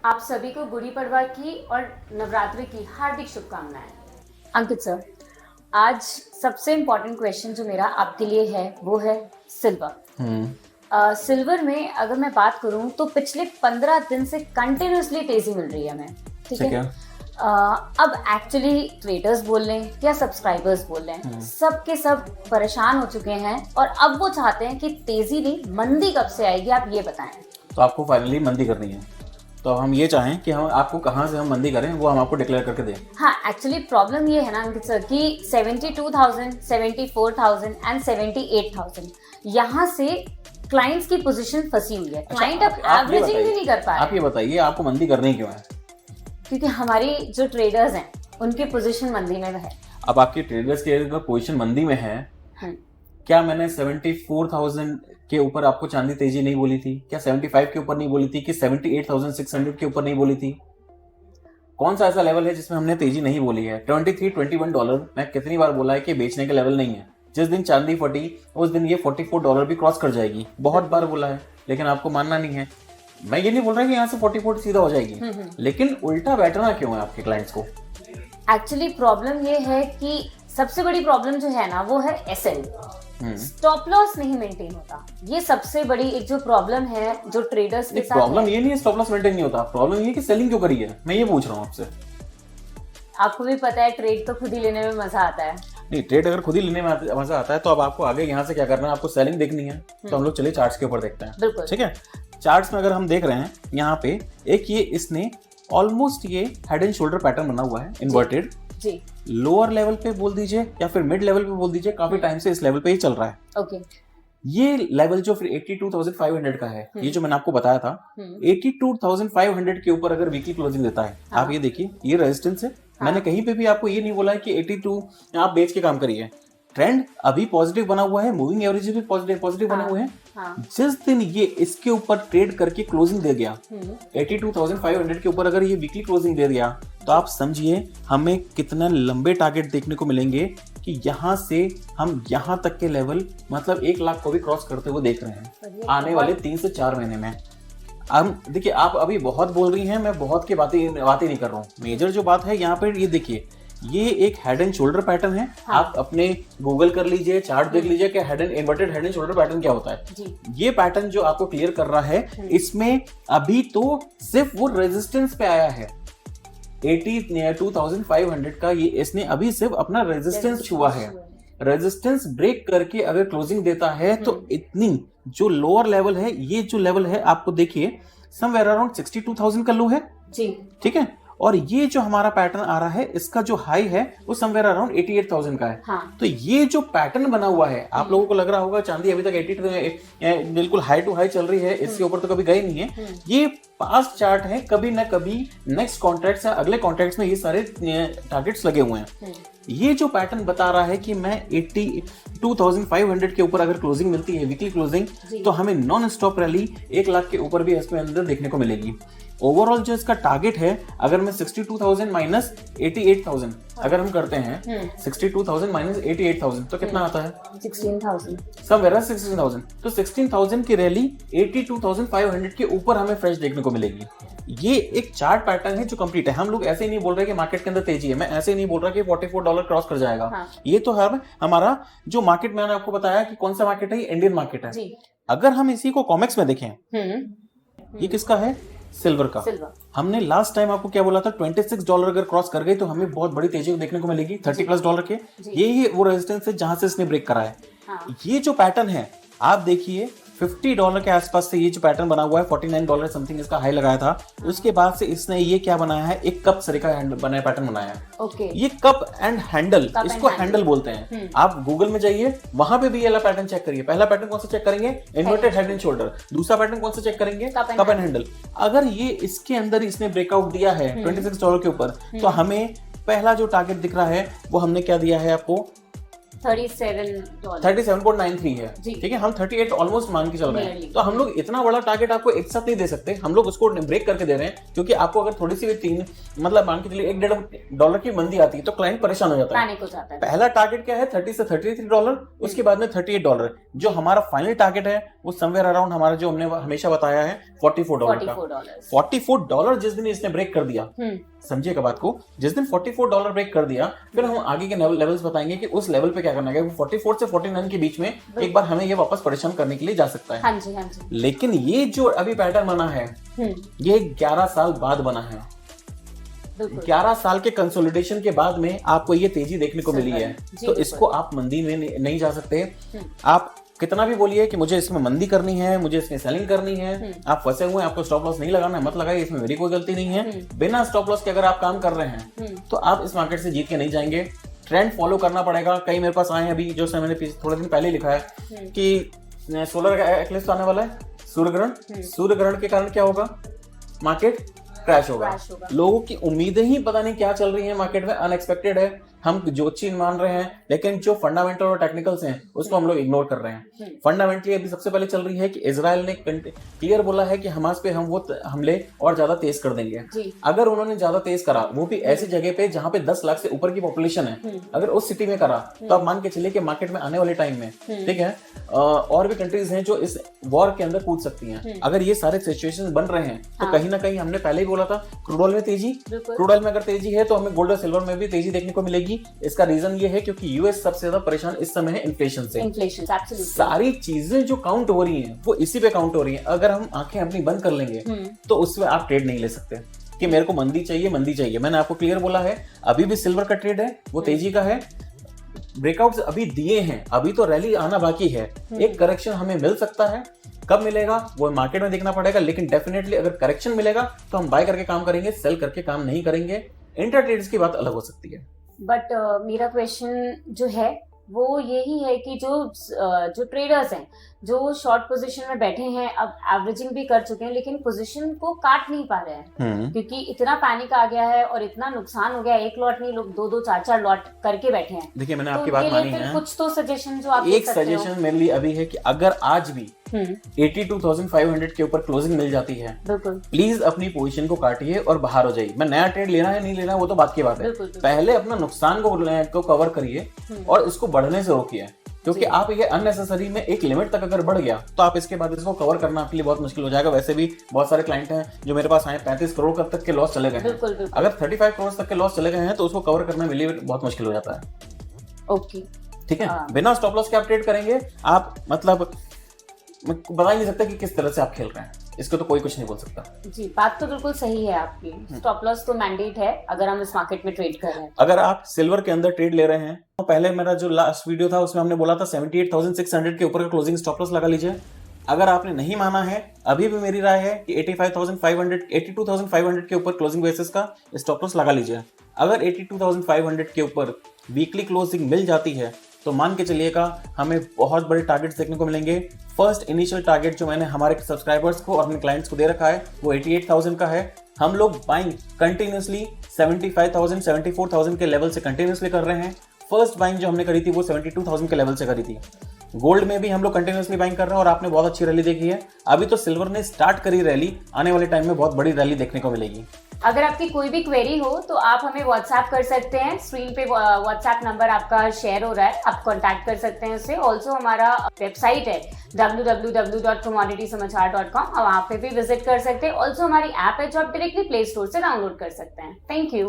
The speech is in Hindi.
आप सभी को गुड़ी पड़वा की और नवरात्रि की हार्दिक शुभकामनाएं। अंकित सर, आज सबसे इम्पोर्टेंट क्वेश्चन जो मेरा आपके लिए है वो है सिल्वर। सिल्वर में अगर मैं बात करूं तो पिछले 15 दिन से कंटिन्यूसली तेजी मिल रही है हमें, ठीक है। अब एक्चुअली ट्रेडर्स बोल लें या सब्सक्राइबर्स बोल लें, सब के सब परेशान हो चुके हैं और अब वो चाहते हैं कि तेजी नहीं मंदी कब से आएगी, आप ये बताएं। तो आपको फाइनली मंदी करनी है, तो हम ये चाहें कि हम आपको कहाँ से हम मंदी करें वो हम आपको डिक्लेयर करके दें। हाँ, एक्चुअली प्रॉब्लम ये है ना अंकित सर कि 72,000, 74,000 एंड 78,000 यहाँ से क्लाइंट्स की पोजीशन फंसी हुई है। क्लाइंट अब एवरेजिंग भी नहीं कर पा रहे। आप ये बताइए आपको मंदी करनी क्यों है? क्योंकि हमारी जो ट्रेडर्स हैं उनकी पोजीशन मंदी में है। अब आपके ट्रेडर्स की अगर पोजीशन मंदी में है, क्या मैंने 74,000 के ऊपर आपको चांदी तेजी नहीं बोली थी? क्या 75 के ऊपर नहीं बोली थी? कि 78,600 के ऊपर नहीं बोली थी? कौन सा ऐसा लेवल है जिसमें हमने तेजी नहीं बोली है? $23-21 मैं कितनी बार बोला है कि बेचने के लेवल नहीं है। जिस दिन चांदी फटी उस दिन ये $44 भी क्रॉस कर जाएगी, बहुत बार बोला है, लेकिन आपको मानना नहीं है। मैं ये नहीं बोल रहा कि यहाँ से 44 सीधा हो जाएगी, लेकिन उल्टा बैठना क्यों है आपके क्लाइंट्स को? एक्चुअली प्रॉब्लम ये है कि सबसे बड़ी प्रॉब्लम जो है ना वो है एसएल, स्टॉप लॉस नहीं मेंटेन होता। ये सबसे बड़ी एक जो प्रॉब्लम है जो ट्रेडर्स के साथ। प्रॉब्लम ये नहीं है स्टॉप लॉस मेंटेन नहीं होता, प्रॉब्लम ये कि सेलिंग क्यों करी है, मैं ये पूछ रहा हूँ आपसे। आपको भी पता है ट्रेड तो खुद ही लेने में मजा आता है। नहीं, ट्रेड अगर खुद ही लेने में मजा आता है तो अब आपको आगे यहाँ से क्या करना है, आपको सेलिंग देखनी है। तो हम लोग चलिए चार्ट्स के ऊपर देखते हैं, ठीक है। चार्ट्स में अगर हम देख रहे हैं यहाँ पे एक ये इसने ऑलमोस्ट ये हेड एंड शोल्डर पैटर्न बना हुआ है इन्वर्टेड जी। लोअर लेवल पे बोल दीजिए या फिर मिड लेवल पे बोल दीजिए, काफी टाइम से इस लेवल पे ही चल रहा है। ओके। ये लेवल जो फिर 82,500 का है, ये जो मैंने आपको बताया था, 82,500 के ऊपर अगर वीकली क्लोजिंग देता है, आप ये देखिए ये रेजिस्टेंस है। मैंने कहीं पे भी आपको ये नहीं बोला है कि 82 आप बेच के काम करिए। ट्रेंड अभी पॉजिटिव बना हुआ है, मूविंग एवरेज भी पॉजिटिव बने हुए हैं। जिस दिन ये इसके ऊपर ट्रेड करके क्लोजिंग दे गया 82,500 के ऊपर, अगर ये वीकली क्लोजिंग दे दिया तो आप समझिए हमें कितना लंबे टारगेट देखने को मिलेंगे कि यहाँ से हम यहाँ तक के लेवल मतलब 1 लाख को भी क्रॉस करते हुए देख रहे हैं आने वाले 3 से 4 महीने में। अब देखिए आप अभी बहुत बोल रही हैं, मैं बहुत की बातें नहीं कर रहा हूँ। मेजर जो बात है यहाँ पे ये देखिए, ये एक हेड एंड शोल्डर पैटर्न है। आप अपने गूगल कर लीजिए, चार्ट देख लीजिए कि inverted head and shoulder pattern क्या होता है जी। ये पैटर्न जो आपको क्लियर कर रहा है, इसमें अभी तो सिर्फ वो रेजिस्टेंस पे आया है 82,500 का। ये इसने अभी सिर्फ अपना रेजिस्टेंस छुआ है। रेजिस्टेंस ब्रेक करके अगर क्लोजिंग देता है तो इतनी जो लोअर लेवल है, ये जो लेवल है आपको देखिए समवेयर अराउंड 62,000 का लो है जी, ठीक है। और ये जो हमारा पैटर्न आ रहा है, इसका जो हाई है वो समवेयर अराउंड 88,000 का है। तो ये जो पैटर्न बना हुआ है, आप लोगों को लग रहा होगा चांदी अभी तक 80 बिल्कुल हाई टू हाई चल रही है, इसके ऊपर तो कभी गए नहीं है। ये पास्ट चार्ट है, कभी ना कभी नेक्स्ट कॉन्ट्रैक्ट या अगले कॉन्ट्रैक्ट में ये सारे टारगेट्स लगे हुए हैं। ये जो पैटर्न बता रहा है कि मैं 82,500 के ऊपर अगर क्लोजिंग मिलती है वीकली क्लोजिंग, तो हमें नॉन स्टॉप रैली 1 लाख के ऊपर भी इसमें अंदर देखने को मिलेगी। ओवरऑल जो इसका टारगेट है, अगर मैं 62,000 माइनस 88,000 अगर हम करते हैं 62,000 माइनस 88,000 तो कितना आता है? 16,000 समवेयर 16,000। तो 16,000 की रैली 82,500 के ऊपर हमें फ्रेश देखने को मिलेगी। ये एक चार्ट पैटर्न है जो कंप्लीट है। हम लोग ऐसे ही नहीं बोल रहे कि मार्केट के अंदर तेजी है, मैं ऐसे ही नहीं बोल रहा कि $44 क्रॉस कर जाएगा। ये तो हमारा जो मार्केट मैंने आपको बताया कि कौन सा मार्केट है, ये इंडियन मार्केट है। अगर हम इसी को कॉमेक्स में देखें, ये किसका है? सिल्वर का। हमने लास्ट टाइम आपको क्या बोला था, $26 अगर क्रॉस कर गई तो हमें बहुत बड़ी तेजी देखने को मिलेगी $30+ के। ये वो रेजिस्टेंस है जहां से इसने ब्रेक करा है। ये जो पैटर्न है आप देखिए $50 के आसपास से ये जो पैटर्न बना हुआ है, $49 समथिंग इसका हाई लगाया था। उसके बाद से इसने ये क्या बनाया है, एक कप सरी का बनाया पैटर्न बनाया है। ये कप एंड हैंडल, इसको हैंडल बोलते हैं। आप गूगल में जाइए, वहां पे भी ये वाला पैटर्न चेक करिए। पहला पैटर्न कौन सा चेक करेंगे? Inverted head and shoulder. दूसरा पैटर्न कौन सा चेक करेंगे? Cup and handle. अगर ये इसके अंदर इसने ब्रेकआउट दिया है $26 के ऊपर, तो हमें पहला जो टारगेट दिख रहा है वो हमने क्या दिया है आपको, 37.93 है, ठीक है, हम 38 ऑलमोस्ट मान के चल रहे हैं। तो हम लोग इतना बड़ा टारगेट आपको एक साथ नहीं दे सकते, हम लोग उसको ब्रेक करके दे रहे हैं, क्योंकि आपको अगर थोड़ी सी भी मतलब मान के चलिए $1.5 की मंदी आती है तो क्लाइंट परेशान हो जाता है। पहला टारगेट क्या है, 30 से $33, उसके बाद में $38। जो हमारा फाइनल टारगेट है वो समवेयर अराउंड हमारा, जो हमने हमेशा बताया है, $44 का। $44 जिस दिन इसने ब्रेक कर दिया, समझिएगा बात को, जिस दिन $44 ब्रेक कर दिया, फिर हम आगे के लेवल्स बताएंगे कि उस लेवल पे क्या करना है। 44 से 49 के बीच में एक बार हमें ये वापस परेशान करने के लिए जा सकता है। हाँ जी, हाँ जी। लेकिन ये जो अभी पैटर्न बना है, ये 11 साल बाद बना है। 11 साल के कंसोलिडेशन के बाद में आपको ये तेजी देखने को मिली है, तो इसको आप मंदी में नहीं जा सकते। आप कितना भी बोलिए कि मुझे इसमें मंदी करनी है, मुझे इसमें सेलिंग करनी है, आप फंसे हुए हैं, आपको स्टॉप लॉस नहीं लगाना है, मत लगाइए, इसमें मेरी कोई गलती नहीं है। बिना स्टॉप लॉस के अगर आप काम कर रहे हैं तो आप इस मार्केट से जीत के नहीं जाएंगे। ट्रेंड फॉलो करना पड़ेगा। कई मेरे पास आए हैं अभी, जो मैंने थोड़े दिन पहले लिखा है कि सोलर एक्लिप्स आने वाला है, सूर्य ग्रहण के कारण क्या होगा, मार्केट क्रैश होगा। लोगों की उम्मीदें ही पता नहीं क्या चल रही हैं मार्केट में, अनएक्सपेक्टेड है। हम जो चीज मान रहे हैं, लेकिन जो फंडामेंटल और टेक्निकल्स हैं उसको हम लोग इग्नोर कर रहे हैं। फंडामेंटली अभी सबसे पहले चल रही है कि इजराइल ने क्लियर बोला है कि हमास पे हम वो हमले और ज्यादा तेज कर देंगे। अगर उन्होंने ज्यादा तेज करा, वो भी ऐसी जगह पे जहां पे 10 लाख से ऊपर की पॉपुलेशन है, अगर उस सिटी में करा, तो आप मान के चलिए कि मार्केट में आने वाले टाइम में, ठीक है, और भी कंट्रीज हैं जो इस वॉर के अंदर कूद सकती हैं। अगर ये सारे सिचुएशन बन रहे हैं तो कहीं ना कहीं, हमने पहले ही बोला था, क्रूड ऑयल में तेजी, क्रूड ऑयल में अगर तेजी है तो हमें गोल्ड और सिल्वर में भी तेजी देखने को मिलेगी। इसका रीजन ये है क्योंकि यूएस सबसे ज्यादा परेशान इस समय है इन्फ्लेशन से। सारी चीजें जो काउंट हो रही हैं वो इसी पे काउंट हो रही हैं। अगर हम आंखें अपनी बंद कर लेंगे तो उसमें आप ट्रेड नहीं ले सकते कि मेरे को मंदी चाहिए। मैंने आपको क्लियर बोला है, अभी भी सिल्वर का ट्रेड है, वो तेजी का है। ब्रेकआउट्स अभी दिए हैं, अभी तो रैली आना बाकी है। एक करेक्शन हमें मिल सकता है, कब मिलेगा वो मार्केट में देखना पड़ेगा, लेकिन डेफिनेटली अगर करेक्शन मिलेगा तो हम बाय करके काम करेंगे, सेल करके काम नहीं करेंगे। इंट्रा ट्रेड्स की बात अलग हो सकती है। बट मेरा क्वेश्चन जो है वो यही है कि जो ट्रेडर्स हैं, जो शॉर्ट पोजीशन में बैठे हैं, अब एवरेजिंग भी कर चुके हैं, लेकिन पोजीशन को काट नहीं पा रहे हैं क्योंकि इतना पैनिक आ गया है और इतना नुकसान हो गया। एक लॉट नहीं, लोग 2-2, 4-4 लॉट करके बैठे हैं। देखिए, मैंने आपकी बात मानी है। कुछ तो सजेशन जो आप एक सजेशन मेरे लिए अभी है कि अगर आज भी 82,500 के ऊपर क्लोजिंग मिल जाती है, प्लीज अपनी पोजीशन को काटिए और बाहर हो जाइए। मैं नया ट्रेड लेना है नहीं लेना वो तो बात की बात है, पहले अपना नुकसान को कवर करिए और इसको बढ़ने से रोकिए, क्योंकि आप ये अननेसेसरी में एक लिमिट तक अगर बढ़ गया तो आप इसके बाद इसको कवर करना आपके लिए बहुत मुश्किल हो जाएगा। वैसे भी बहुत सारे क्लाइंट हैं जो मेरे पास आए, 35 करोड़ तक के लॉस चले गए हैं। अगर 35 करोड़ तक के लॉस चले गए हैं तो उसको कवर करना मेरे लिए बहुत मुश्किल हो जाता है। ओके, ठीक है, बिना स्टॉप लॉस के आप ट्रेड करेंगे, आप मतलब मैं बता ही नहीं सकता कि किस तरह से आप खेल रहे हैं, इसको तो कोई कुछ नहीं बोल सकता। जी, बात तो बिल्कुल सही है आपकी। स्टॉप लॉस तो मैंडेट है अगर हम इस मार्केट में ट्रेड कर रहे हैं। अगर आप सिल्वर के अंदर ट्रेड ले रहे हैं तो पहले मेरा जो लास्ट वीडियो था उसमें हमने बोला था 78,600 के ऊपर का क्लोजिंग स्टॉप लॉस लगा लीजिए। अगर आपने नहीं माना है, अभी भी मेरी राय है कि 82,500 के ऊपर क्लोजिंग बेसिस का स्टॉप लॉस लगा लीजिए। अगर 82,500 के ऊपर वीकली क्लोजिंग मिल जाती है तो मान के चलिएगा हमें बहुत बड़े टारगेट्स देखने को मिलेंगे। फर्स्ट इनिशियल टारगेट जो मैंने हमारे सब्सक्राइबर्स को और अपने क्लाइंट्स को दे रखा है वो 88,000 का है। हम लोग बाइंग कंटिन्यूसली 75,000 74,000 के लेवल से कंटिन्यूसली कर रहे हैं। फर्स्ट बाइंग जो हमने करी थी वो 72,000 के लेवल से करी थी। गोल्ड में भी हम लोग कंटिन्यूसली बाइंग कर रहे हैं और आपने बहुत अच्छी रैली देखी है। अभी तो सिल्वर ने स्टार्ट करी रैली, आने वाले टाइम में बहुत बड़ी रैली देखने को मिलेगी। अगर आपकी कोई भी क्वेरी हो तो आप हमें व्हाट्सएप कर सकते हैं। स्क्रीन पे व्हाट्सएप नंबर आपका शेयर हो रहा है, आप कांटेक्ट कर सकते हैं उससे। ऑल्सो हमारा वेबसाइट है www.commoditysamachaar.com, और वहाँ पे भी विजिट कर सकते हैं। ऑल्सो हमारी ऐप है जो आप डायरेक्टली प्ले स्टोर से डाउनलोड कर सकते हैं। Thank you.